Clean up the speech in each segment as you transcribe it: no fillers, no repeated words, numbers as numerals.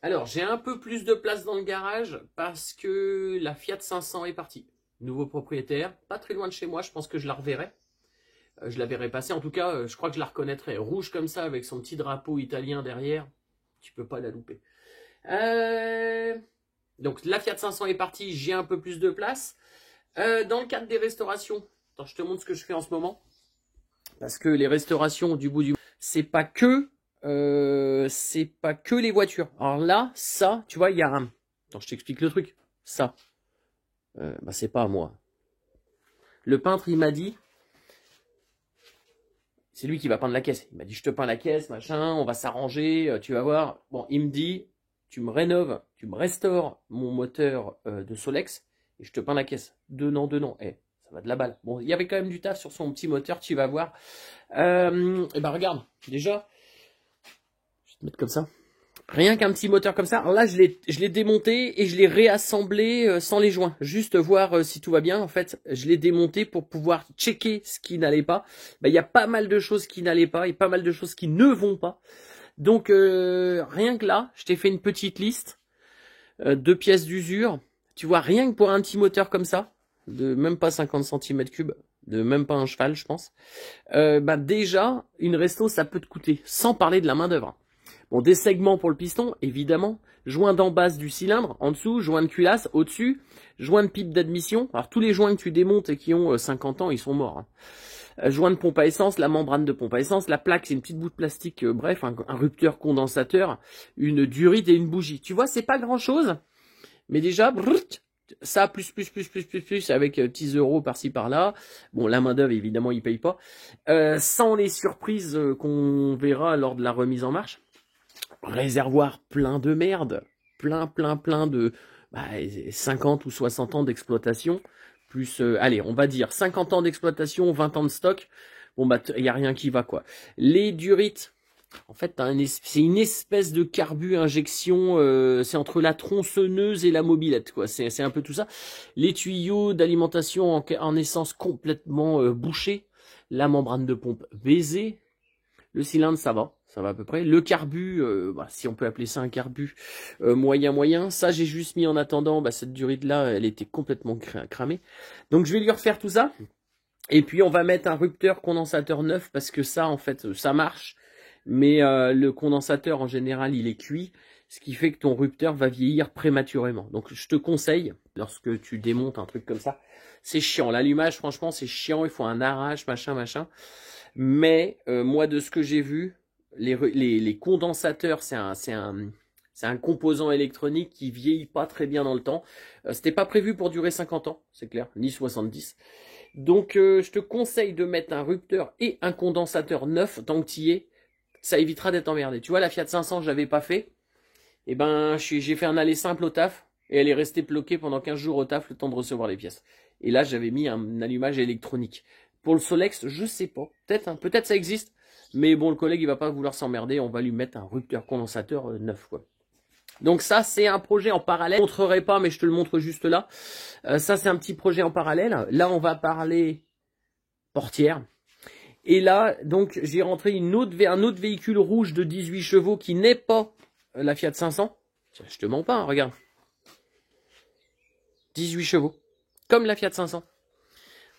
Alors, j'ai un peu plus de place dans le garage parce que la Fiat 500 est partie. Nouveau propriétaire, pas très loin de chez moi, je pense que je la reverrai. Je la verrai passer, en tout cas, je crois que je la reconnaîtrai. Rouge comme ça, avec son petit drapeau italien derrière, tu peux pas la louper. Donc, la Fiat 500 est partie, j'ai un peu plus de place. Dans le cadre des restaurations, attends, je te montre ce que je fais en ce moment. Parce que les restaurations du bout du... c'est pas que les voitures. Alors là, ça, tu vois, il y a un... Attends, je t'explique le truc. Ça, bah c'est pas à moi. Le peintre, il m'a dit... C'est lui qui va peindre la caisse. Il m'a dit, je te peins la caisse, machin, on va s'arranger, tu vas voir. Bon, il me dit, tu me rénoves, tu me restaures mon moteur de Solex et je te peins la caisse. 2 ans, 2 ans. Eh, ça va de la balle. Bon, il y avait quand même du taf sur son petit moteur, tu vas voir. Et ben regarde, déjà, je vais te mettre comme ça. Rien qu'un petit moteur comme ça. Alors là, je l'ai démonté et je l'ai réassemblé sans les joints. Juste voir si tout va bien. En fait, je l'ai démonté pour pouvoir checker ce qui n'allait pas. Il y a pas mal de choses qui n'allaient pas et pas mal de choses qui ne vont pas. Donc, rien que là, je t'ai fait une petite liste. 2 pièces d'usure. Tu vois, rien que pour un petit moteur comme ça, de même pas 50 cm3, de même pas un cheval, je pense. Déjà, une resto, ça peut te coûter. Sans parler de la main d'œuvre. Bon, des segments pour le piston, évidemment. Joint d'en base du cylindre, en dessous. Joint de culasse, au-dessus. Joint de pipe d'admission. Alors, tous les joints que tu démontes et qui ont 50 ans, ils sont morts. Hein. Joint de pompe à essence, la membrane de pompe à essence. La plaque, c'est une petite bout de plastique, bref, un rupteur condensateur, une durite et une bougie. Tu vois, c'est pas grand-chose. Mais déjà, ça, plus, avec petits euros par-ci, par-là. Bon, la main-d'œuvre, évidemment, ils payent pas. Sans les surprises qu'on verra lors de la remise en marche. Réservoir plein de merde, plein de 50 ou 60 ans d'exploitation, plus, allez, on va dire 50 ans d'exploitation, 20 ans de stock, bon il n'y a rien qui va quoi. Les durites, en fait, c'est une espèce de carbu injection, c'est entre la tronçonneuse et la mobilette, quoi. C'est un peu tout ça. Les tuyaux d'alimentation en essence complètement bouchés, la membrane de pompe baisée, le cylindre, ça va à peu près. Le carbu, si on peut appeler ça un carbu, moyen. Ça, j'ai juste mis en attendant, cette durite-là, elle était complètement cramée. Donc, je vais lui refaire tout ça. Et puis, on va mettre un rupteur condensateur neuf, parce que ça, en fait, ça marche. Mais le condensateur, en général, il est cuit. Ce qui fait que ton rupteur va vieillir prématurément. Donc, je te conseille, lorsque tu démontes un truc comme ça, c'est chiant. L'allumage, franchement, c'est chiant. Il faut un arrache, machin. Mais moi, de ce que j'ai vu, les condensateurs, c'est un composant électronique qui vieillit pas très bien dans le temps. C'était pas prévu pour durer 50 ans, c'est clair, ni 70. Donc, je te conseille de mettre un rupteur et un condensateur neuf tant que tu y es. Ça évitera d'être emmerdé. Tu vois, la Fiat 500, je l'avais pas fait. Et ben, j'ai fait un aller simple au taf. Et elle est restée bloquée pendant 15 jours au taf, le temps de recevoir les pièces. Et là, j'avais mis un allumage électronique. Pour le Solex, je sais pas. Peut-être ça existe. Mais bon, le collègue, il va pas vouloir s'emmerder. On va lui mettre un rupteur condensateur neuf, quoi. Donc ça, c'est un projet en parallèle. Je ne montrerai pas, mais je te le montre juste là. Ça, c'est un petit projet en parallèle. Là, on va parler portière. Et là, donc, j'ai rentré un autre véhicule rouge de 18 chevaux qui n'est pas la Fiat 500. Tiens, je te mens pas, hein, regarde. 18 chevaux. Comme la Fiat 500.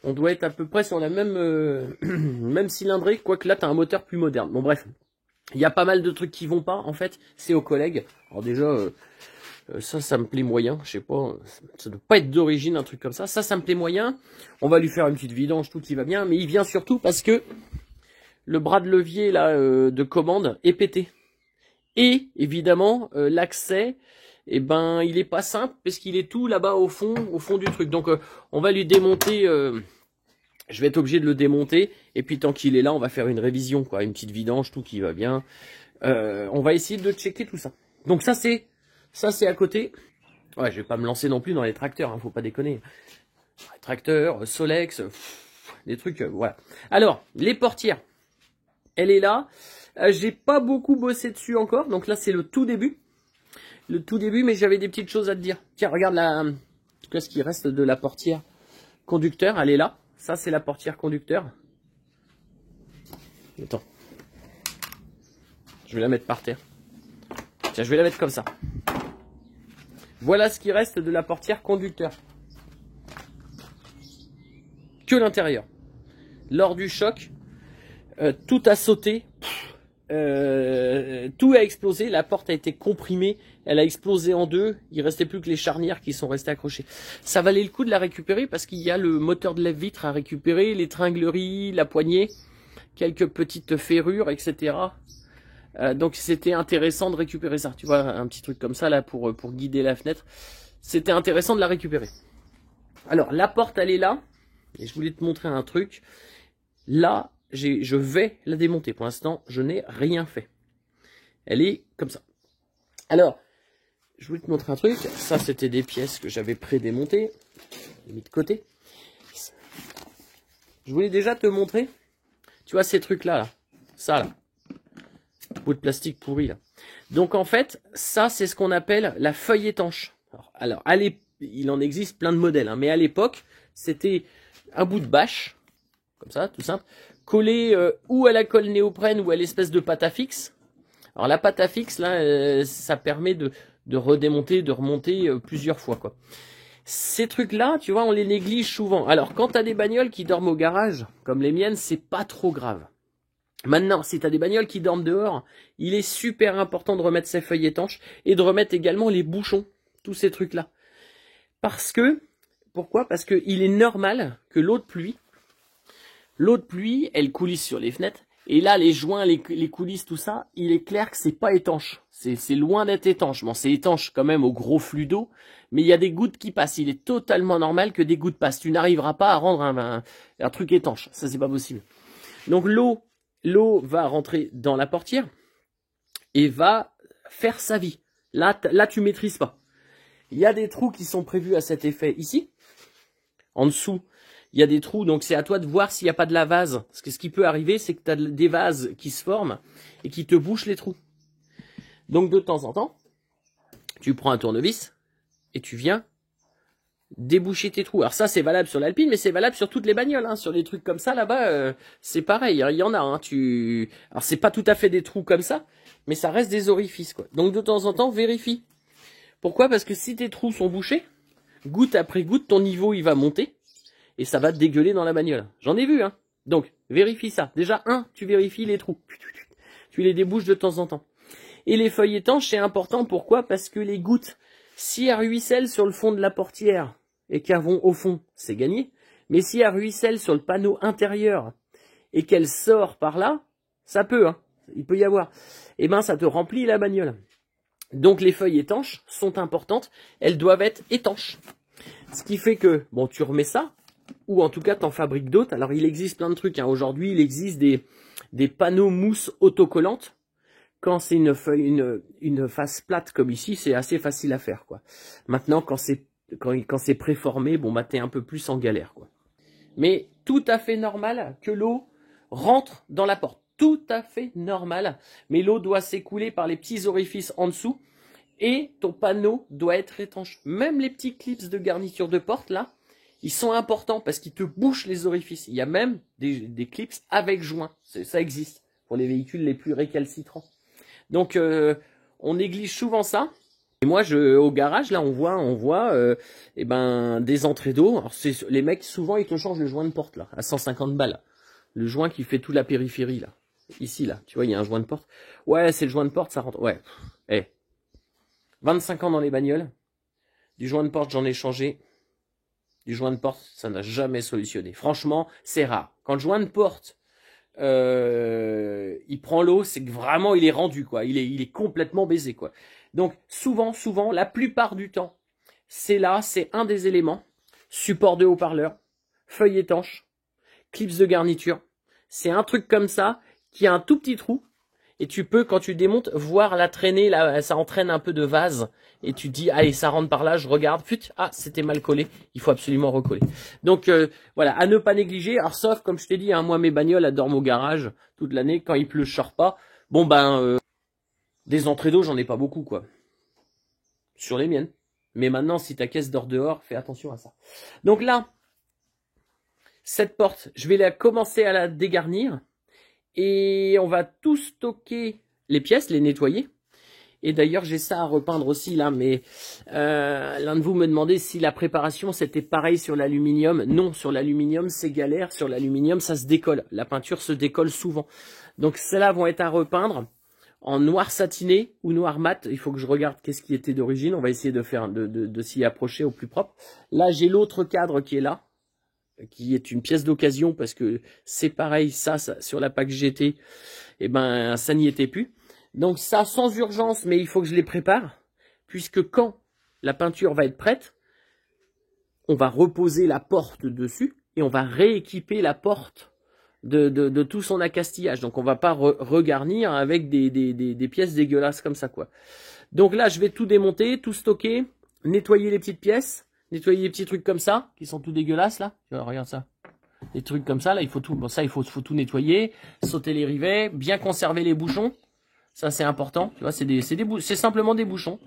On doit être à peu près sur la même cylindrée, quoique là, tu as un moteur plus moderne. Bon, bref. Il y a pas mal de trucs qui vont pas, en fait. C'est aux collègues. Alors déjà, ça me plaît moyen. Je sais pas, ça doit pas être d'origine, un truc comme ça. Ça me plaît moyen. On va lui faire une petite vidange, tout qui va bien. Mais il vient surtout parce que le bras de levier là de commande est pété. Et, évidemment, l'accès... eh ben, il est pas simple parce qu'il est tout là-bas au fond du truc. Donc, on va lui démonter. Je vais être obligé de le démonter. Et puis, tant qu'il est là, on va faire une révision, quoi, une petite vidange, tout qui va bien. On va essayer de checker tout ça. Donc, ça c'est à côté. Ouais, je vais pas me lancer non plus dans les tracteurs, hein, faut pas déconner. Les tracteurs, Solex, des trucs, voilà. Alors, les portières. Elle est là. J'ai pas beaucoup bossé dessus encore. Donc là, c'est le tout début. Mais j'avais des petites choses à te dire. Tiens, regarde ce qui reste de la portière conducteur, elle est là. Ça, c'est la portière conducteur. Attends. Je vais la mettre par terre. Tiens, je vais la mettre comme ça. Voilà ce qui reste de la portière conducteur. Que l'intérieur. Lors du choc, tout a sauté. Tout a explosé, la porte a été comprimée, elle a explosé en deux, il restait plus que les charnières qui sont restées accrochées. Ça valait le coup de la récupérer parce qu'il y a le moteur de lève-vitre à récupérer, les tringleries, la poignée, quelques petites ferrures, etc. Donc c'était intéressant de récupérer ça. Tu vois, un petit truc comme ça là pour guider la fenêtre. C'était intéressant de la récupérer. Alors la porte elle est là, et je voulais te montrer un truc. Là, je vais la démonter. Pour l'instant, je n'ai rien fait. Elle est comme ça. Alors, je voulais te montrer un truc. Ça, c'était des pièces que j'avais pré-démontées. J'ai mis de côté. Je voulais déjà te montrer. Tu vois ces trucs-là, là. Ça, là. Bout de plastique pourri, là. Donc, en fait, ça, c'est ce qu'on appelle la feuille étanche. Alors il en existe plein de modèles. Hein, mais à l'époque, c'était un bout de bâche. Comme ça, tout simple. Collé ou à la colle néoprène ou à l'espèce de pâte à fixe. Alors la pâte à fixe, là, ça permet de redémonter, de remonter plusieurs fois, quoi. Ces trucs-là, tu vois, on les néglige souvent. Alors quand t'as des bagnoles qui dorment au garage, comme les miennes, c'est pas trop grave. Maintenant, si t'as des bagnoles qui dorment dehors, il est super important de remettre ces feuilles étanches et de remettre également les bouchons, tous ces trucs-là. Pourquoi? Parce que il est normal que l'eau de pluie, elle coulisse sur les fenêtres. Et là, les joints, les coulisses, tout ça, il est clair que c'est pas étanche. C'est loin d'être étanche. Bon, c'est étanche quand même au gros flux d'eau, mais il y a des gouttes qui passent. Il est totalement normal que des gouttes passent. Tu n'arriveras pas à rendre un truc étanche. Ça, c'est pas possible. Donc l'eau va rentrer dans la portière et va faire sa vie. Là, tu maîtrises pas. Il y a des trous qui sont prévus à cet effet ici. En dessous, il y a des trous, donc c'est à toi de voir s'il n'y a pas de la vase. Parce que ce qui peut arriver, c'est que tu as des vases qui se forment et qui te bouchent les trous. Donc de temps en temps, tu prends un tournevis et tu viens déboucher tes trous. Alors ça, c'est valable sur l'Alpine, mais c'est valable sur toutes les bagnoles. Hein. Sur les trucs comme ça, là-bas, c'est pareil. Hein. Il y en a. Hein. Alors c'est pas tout à fait des trous comme ça, mais ça reste des orifices, quoi. Donc de temps en temps, vérifie. Pourquoi? Parce que si tes trous sont bouchés, goutte après goutte, ton niveau il va monter. Et ça va te dégueuler dans la bagnole. J'en ai vu, hein. Donc, vérifie ça. Déjà, tu vérifies les trous. Tu les débouches de temps en temps. Et les feuilles étanches, c'est important. Pourquoi? Parce que les gouttes, si elles ruissellent sur le fond de la portière et qu'elles vont au fond, c'est gagné. Mais si elles ruissellent sur le panneau intérieur et qu'elles sortent par là, ça peut, hein. Il peut y avoir. Eh ben, ça te remplit la bagnole. Donc, les feuilles étanches sont importantes. Elles doivent être étanches. Ce qui fait que, bon, tu remets ça. Ou en tout cas, t'en fabriques d'autres. Alors, il existe plein de trucs. Hein. Aujourd'hui, il existe des panneaux mousse autocollantes. Quand c'est une feuille, une face plate comme ici, c'est assez facile à faire, quoi. Maintenant, quand c'est préformé, bon, bah, t'es un peu plus en galère, quoi. Mais tout à fait normal que l'eau rentre dans la porte. Tout à fait normal. Mais l'eau doit s'écouler par les petits orifices en dessous. Et ton panneau doit être étanche. Même les petits clips de garniture de porte, là, ils sont importants parce qu'ils te bouchent les orifices. Il y a même des clips avec joint. Ça existe pour les véhicules les plus récalcitrants. Donc, on néglige souvent ça. Et moi, au garage, là, on voit des entrées d'eau. Alors, les mecs, souvent, ils te changent le joint de porte, là, à 150 balles. Le joint qui fait toute la périphérie, là. Ici, là. Tu vois, il y a un joint de porte. Ouais, c'est le joint de porte, ça rentre. Ouais. 25 ans dans les bagnoles. Du joint de porte, j'en ai changé. Du joint de porte, ça n'a jamais solutionné. Franchement, c'est rare. Quand le joint de porte, il prend l'eau, c'est que vraiment il est rendu, quoi. Il est complètement baisé, quoi. Donc souvent, la plupart du temps, c'est un des éléments. Support de haut-parleur, feuille étanche, clips de garniture. C'est un truc comme ça qui a un tout petit trou. Et tu peux, quand tu démontes, voir la traînée, là, ça entraîne un peu de vase. Et tu dis, allez, ça rentre par là, je regarde, c'était mal collé, il faut absolument recoller. Donc, voilà, à ne pas négliger. Alors, sauf, comme je t'ai dit, hein, moi, mes bagnoles, elles dorment au garage toute l'année. Quand il pleut, je sors pas. Bon, des entrées d'eau, j'en ai pas beaucoup, quoi. Sur les miennes. Mais maintenant, si ta caisse dort dehors, fais attention à ça. Donc là, cette porte, je vais commencer à la dégarnir. Et on va tout stocker les pièces, les nettoyer. Et d'ailleurs, j'ai ça à repeindre aussi là, mais l'un de vous me demandait si la préparation c'était pareil sur l'aluminium. Non, sur l'aluminium c'est galère, sur l'aluminium ça se décolle. La peinture se décolle souvent. Donc celles-là vont être à repeindre en noir satiné ou noir mat. Il faut que je regarde qu'est-ce qui était d'origine. On va essayer de faire de s'y approcher au plus propre. Là, j'ai l'autre cadre qui est là, qui est une pièce d'occasion parce que c'est pareil, ça sur la PAC GT, et ben ça n'y était plus. Donc ça sans urgence, mais il faut que je les prépare, puisque quand la peinture va être prête, on va reposer la porte dessus et on va rééquiper la porte de tout son accastillage. Donc on va pas regarnir avec des pièces dégueulasses comme ça, quoi. Donc là, je vais tout démonter, tout stocker, nettoyer les petites pièces, nettoyer les petits trucs comme ça, qui sont tout dégueulasses là. Regarde ça. Des trucs comme ça, là, il faut tout, bon, ça, faut tout nettoyer, sauter les rivets, bien conserver les bouchons. Ça, c'est important. Tu vois, c'est simplement des bouchons.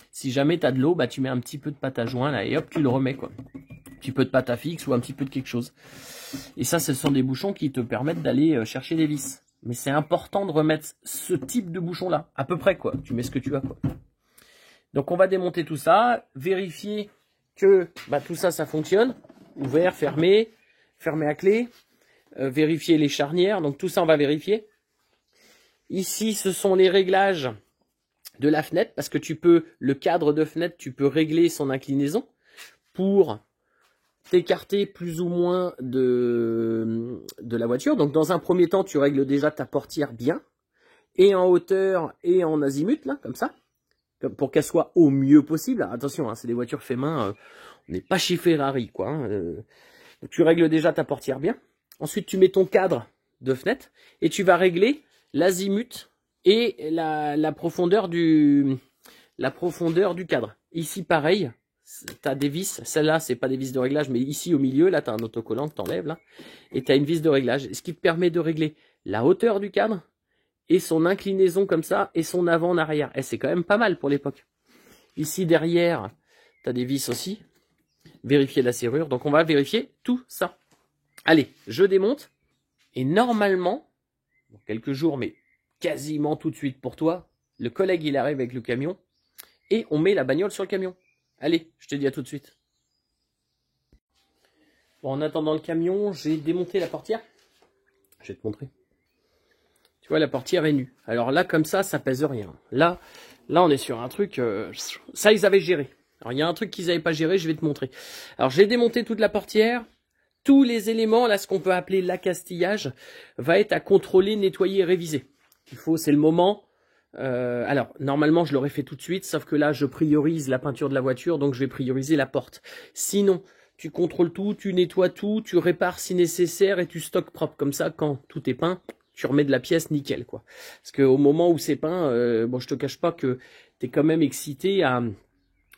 Si jamais tu as de l'eau, bah, tu mets un petit peu de pâte à joint, là, et hop, tu le remets, quoi. Un petit peu de pâte à fixe ou un petit peu de quelque chose. Et ça, ce sont des bouchons qui te permettent d'aller chercher des vis. Mais c'est important de remettre ce type de bouchon-là. À peu près, quoi. Tu mets ce que tu as, quoi. Donc, on va démonter tout ça, vérifier que, bah, tout ça, ça fonctionne. Ouvert, fermé à clé. Vérifier les charnières. Donc, tout ça, on va vérifier. Ici, ce sont les réglages de la fenêtre, parce que le cadre de fenêtre, tu peux régler son inclinaison pour t'écarter plus ou moins de la voiture. Donc, dans un premier temps, tu règles déjà ta portière bien, et en hauteur et en azimut, là, comme ça, pour qu'elle soit au mieux possible. Alors, attention, hein, c'est des voitures fait main, on n'est pas chez Ferrari, quoi. Hein, donc, tu règles déjà ta portière bien. Ensuite, tu mets ton cadre de fenêtre, et tu vas régler l'azimut et la profondeur du cadre. Ici, pareil, tu as des vis. Celle-là, c'est pas des vis de réglage, mais ici, au milieu, là, tu as un autocollant que tu enlèves, là, et tu as une vis de réglage, ce qui te permet de régler la hauteur du cadre et son inclinaison comme ça, et son avant en arrière. Et c'est quand même pas mal pour l'époque. Ici, derrière, tu as des vis aussi. Vérifier la serrure. Donc, on va vérifier tout ça. Allez, je démonte. Et normalement, dans quelques jours, mais quasiment tout de suite pour toi, le collègue, il arrive avec le camion et on met la bagnole sur le camion. Allez, je te dis à tout de suite. Bon, en attendant le camion, j'ai démonté la portière. Je vais te montrer. Tu vois, la portière est nue. Alors là, comme ça pèse rien. Là, on est sur un truc... ça, ils avaient géré. Alors, il y a un truc qu'ils n'avaient pas géré, je vais te montrer. Alors, j'ai démonté toute la portière. Tous les éléments, là, ce qu'on peut appeler l'accastillage, va être à contrôler, nettoyer et réviser. C'est le moment. Alors, normalement, je l'aurais fait tout de suite, sauf que là, je priorise la peinture de la voiture, donc je vais prioriser la porte. Sinon, tu contrôles tout, tu nettoies tout, tu répares si nécessaire et tu stockes propre. Comme ça, quand tout est peint, tu remets de la pièce nickel, quoi. Parce qu'au moment où c'est peint, bon, je te cache pas que tu es quand même excité à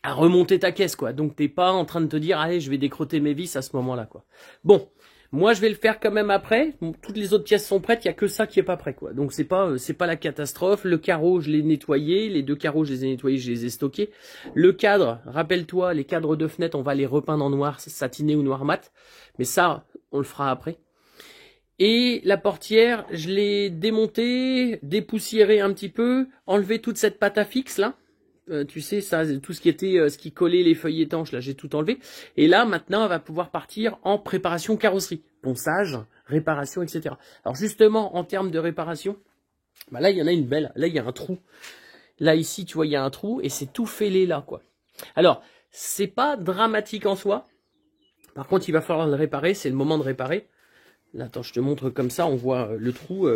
remonter ta caisse, quoi. Donc, t'es pas en train de te dire, allez, je vais décrotter mes vis à ce moment-là, quoi. Bon, moi, je vais le faire quand même après. Toutes les autres pièces sont prêtes, il y a que ça qui est pas prêt, quoi. Donc, c'est pas la catastrophe. Le carreau, je l'ai nettoyé. Les deux carreaux, je les ai nettoyés, je les ai stockés. Le cadre, rappelle-toi, les cadres de fenêtre, on va les repeindre en noir satiné ou noir mat. Mais ça, on le fera après. Et la portière, je l'ai démontée, dépoussiérée un petit peu, enlevé toute cette pâte à fixe, là. Tu sais, ça, tout ce qui était, ce qui collait les feuilles étanches, là, j'ai tout enlevé. Et là, maintenant, on va pouvoir partir en préparation carrosserie. Ponçage, réparation, etc. Alors, justement, en termes de réparation, bah là, il y en a une belle. Là, il y a un trou. Là, ici, tu vois, il y a un trou et c'est tout fêlé là, quoi. Alors, c'est pas dramatique en soi. Par contre, il va falloir le réparer. C'est le moment de réparer. Là, attends, je te montre comme ça. On voit le trou.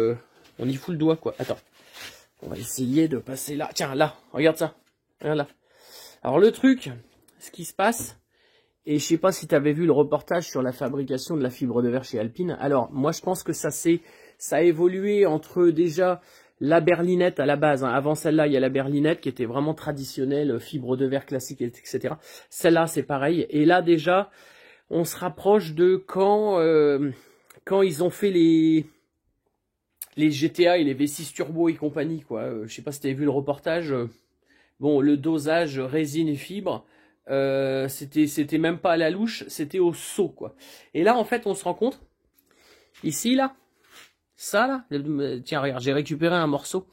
On y fout le doigt, quoi. Attends. On va essayer de passer là. Tiens, là. Regarde ça. Voilà. Alors le truc, ce qui se passe, et je sais pas si tu avais vu le reportage sur la fabrication de la fibre de verre chez Alpine. Alors moi je pense que ça a évolué entre déjà la berlinette à la base. Hein. Avant celle-là, il y a la berlinette qui était vraiment traditionnelle, fibre de verre classique, etc. Celle-là c'est pareil. Et là déjà, on se rapproche de quand ils ont fait les GTA et les V6 Turbo et compagnie, quoi. Je sais pas si tu avais vu le reportage. Bon, le dosage résine et fibre, c'était même pas à la louche, c'était au seau, quoi. Et là, en fait, on se rend compte, ici, là, ça, là, tiens, regarde, j'ai récupéré un morceau.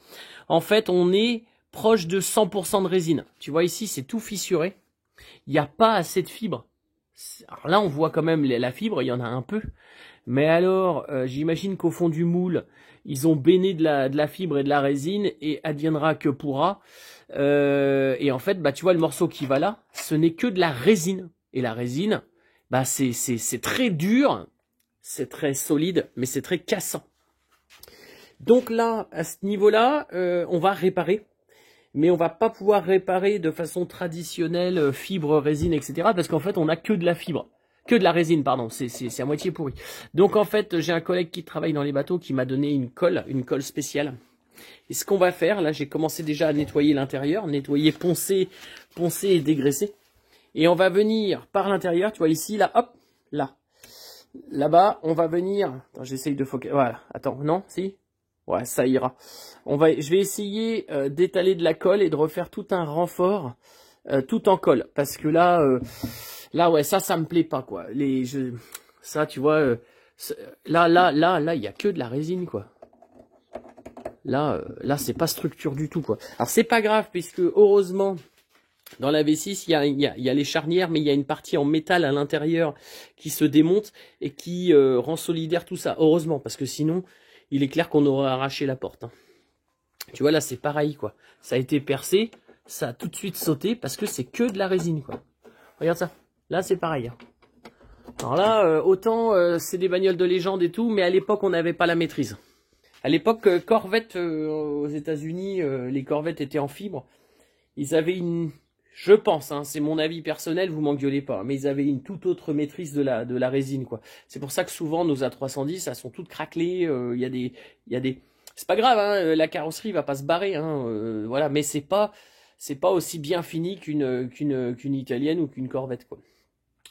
En fait, on est proche de 100% de résine. Tu vois ici, c'est tout fissuré. Il n'y a pas assez de fibres. Alors là, on voit quand même la fibre, il y en a un peu. Mais alors, j'imagine qu'au fond du moule, ils ont baigné de la fibre et de la résine et adviendra que pourra. Et en fait, bah tu vois, le morceau qui va là, ce n'est que de la résine. Et la résine, bah c'est très dur, c'est très solide, mais c'est très cassant. Donc là, à ce niveau-là, on va réparer. Mais on va pas pouvoir réparer de façon traditionnelle fibre, résine, etc. Parce qu'en fait, on a que de la fibre. Que de la résine, pardon, c'est à moitié pourri. Donc en fait, j'ai un collègue qui travaille dans les bateaux qui m'a donné une colle spéciale. Et ce qu'on va faire, là j'ai commencé déjà à nettoyer l'intérieur, nettoyer, poncer et dégraisser. Et on va venir par l'intérieur, tu vois ici, là, hop, là. Là-bas, on va venir... Attends, j'essaye de focaliser. Voilà, attends, non, si? Ouais, ça ira. Je vais essayer d'étaler de la colle et de refaire tout un renfort, tout en colle. Parce que là, ouais, ça me plaît pas, quoi. Ça, tu vois, là, il y a que de la résine, quoi. Là, c'est pas structure du tout, quoi. Alors, c'est pas grave, puisque, heureusement, dans la V6, il y a les charnières, mais il y a une partie en métal à l'intérieur qui se démonte et qui rend solidaire tout ça. Heureusement, parce que sinon, il est clair qu'on aurait arraché la porte. Hein. Tu vois, là, c'est pareil, quoi. Ça a été percé, ça a tout de suite sauté, parce que c'est que de la résine, quoi. Regarde ça. Là, c'est pareil. Hein. Alors là, autant c'est des bagnoles de légende et tout, mais à l'époque, on n'avait pas la maîtrise. À l'époque, Corvette, aux États-Unis, les Corvettes étaient en fibre. Ils avaient une... Je pense, hein, c'est mon avis personnel, vous m'engueulez pas, mais ils avaient une toute autre maîtrise de la résine, quoi. C'est pour ça que souvent, nos A310, elles sont toutes craquelées, il y a des... C'est pas grave, hein, la carrosserie va pas se barrer, hein, voilà, mais c'est pas aussi bien fini qu'une italienne ou qu'une Corvette, quoi.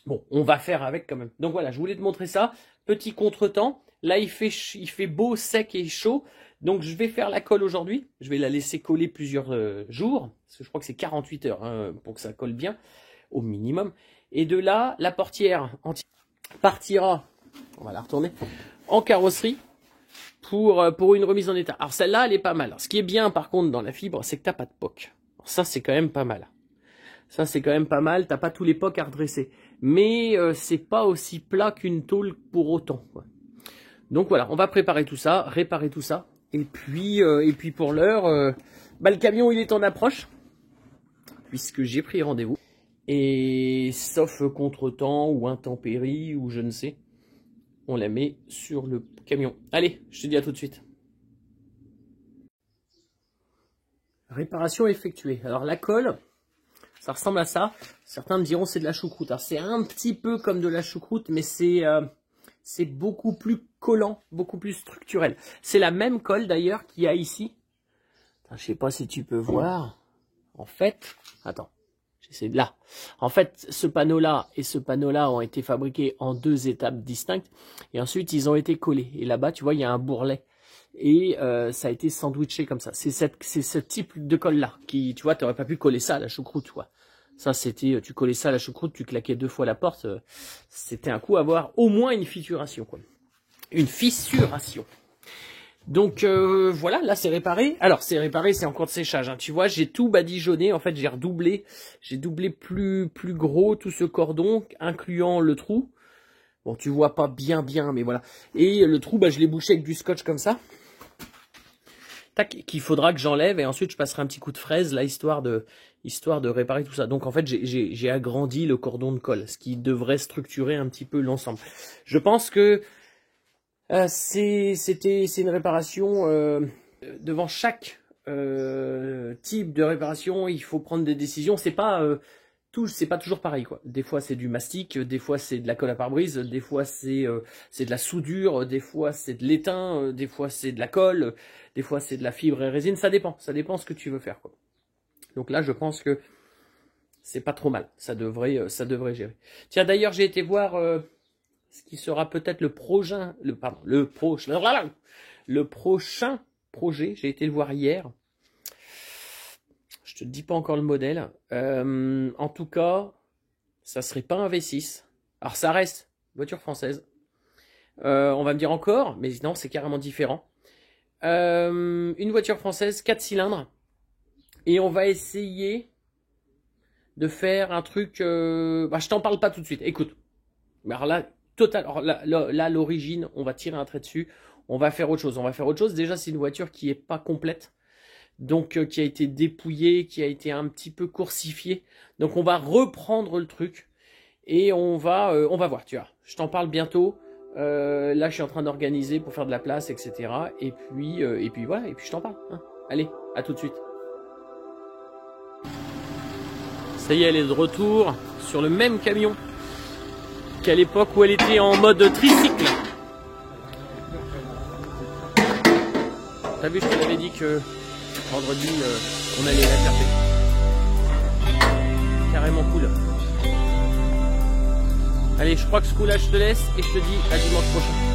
Bon, on va faire avec quand même. Donc voilà, je voulais te montrer ça. Petit contretemps. Là, il fait beau, sec et chaud. Donc je vais faire la colle aujourd'hui. Je vais la laisser coller plusieurs jours. Parce que je crois que c'est 48 heures hein, pour que ça colle bien, au minimum. Et de là, la portière partira, on va la retourner, en carrosserie pour une remise en état. Alors celle-là, elle est pas mal. Alors, ce qui est bien par contre dans la fibre, c'est que t'as pas de poc. Alors, ça, c'est quand même pas mal. Ça, c'est quand même pas mal. T'as pas tous les pocs à redresser. Mais c'est pas aussi plat qu'une tôle pour autant, quoi. Donc voilà, on va préparer tout ça, réparer tout ça. Et puis pour l'heure, bah, le camion, il est en approche. Puisque j'ai pris rendez-vous. Et sauf contretemps ou intempérie ou je ne sais, on la met sur le camion. Allez, je te dis à tout de suite. Réparation effectuée. Alors la colle... Ça ressemble à ça. Certains me diront c'est de la choucroute. Alors c'est un petit peu comme de la choucroute, mais c'est beaucoup plus collant, beaucoup plus structurel. C'est la même colle d'ailleurs qu'il y a ici. Attends, je sais pas si tu peux voir. En fait, attends, j'essaie de là. En fait, ce panneau-là et ce panneau-là ont été fabriqués en deux étapes distinctes. Et ensuite, ils ont été collés. Et là-bas, tu vois, il y a un bourrelet. Et ça a été sandwiché comme ça. C'est ce type de colle-là qui, tu vois, tu n'aurais pas pu coller ça à la choucroute, quoi. Ça, c'était, tu collais ça à la choucroute, tu claquais 2 fois la porte. C'était un coup à avoir au moins une fissuration, quoi. Une fissuration. Donc voilà, là c'est réparé. Alors c'est réparé, c'est en cours de séchage. Hein. Tu vois, j'ai tout badigeonné. En fait, j'ai redoublé. J'ai doublé plus gros tout ce cordon, incluant le trou. Bon, tu vois pas bien, mais voilà. Et le trou, bah, je l'ai bouché avec du scotch comme ça. Tac, qu'il faudra que j'enlève et ensuite je passerai un petit coup de fraise là, histoire de réparer tout ça. Donc en fait, j'ai agrandi le cordon de colle, ce qui devrait structurer un petit peu l'ensemble. Je pense que c'est une réparation devant chaque type de réparation, il faut prendre des décisions. C'est pas toujours pareil, quoi. Des fois c'est du mastic, des fois c'est de la colle à pare-brise, des fois c'est de la soudure, des fois c'est de l'étain, des fois c'est de la colle, des fois c'est de la fibre et résine. Ça dépend ce que tu veux faire, quoi. Donc là, je pense que c'est pas trop mal. Ça devrait gérer. Tiens, d'ailleurs, j'ai été voir ce qui sera peut-être le prochain projet. J'ai été le voir hier. Je te dis pas encore le modèle. En tout cas, ça serait pas un V6. Alors ça reste voiture française. On va me dire encore, mais non, c'est carrément différent. Une voiture française, 4 cylindres. Et on va essayer de faire un truc... je t'en parle pas tout de suite. Écoute. Mais alors là, total, alors là, l'origine, on va tirer un trait dessus. On va faire autre chose. On va faire autre chose. Déjà, c'est une voiture qui est pas complète. Donc, qui a été dépouillée, qui a été un petit peu coursifiée. Donc, on va reprendre le truc. Et on va voir, tu vois. Je t'en parle bientôt. Là, je suis en train d'organiser pour faire de la place, etc. Et puis voilà, et puis je t'en parle. Hein. Allez, à tout de suite. Ça y est, elle est de retour sur le même camion qu'à l'époque où elle était en mode tricycle. T'as vu, je te l'avais dit que vendredi, on allait la faire. Carrément cool. Allez, je crois que ce coup-là, je te laisse et je te dis à dimanche prochain.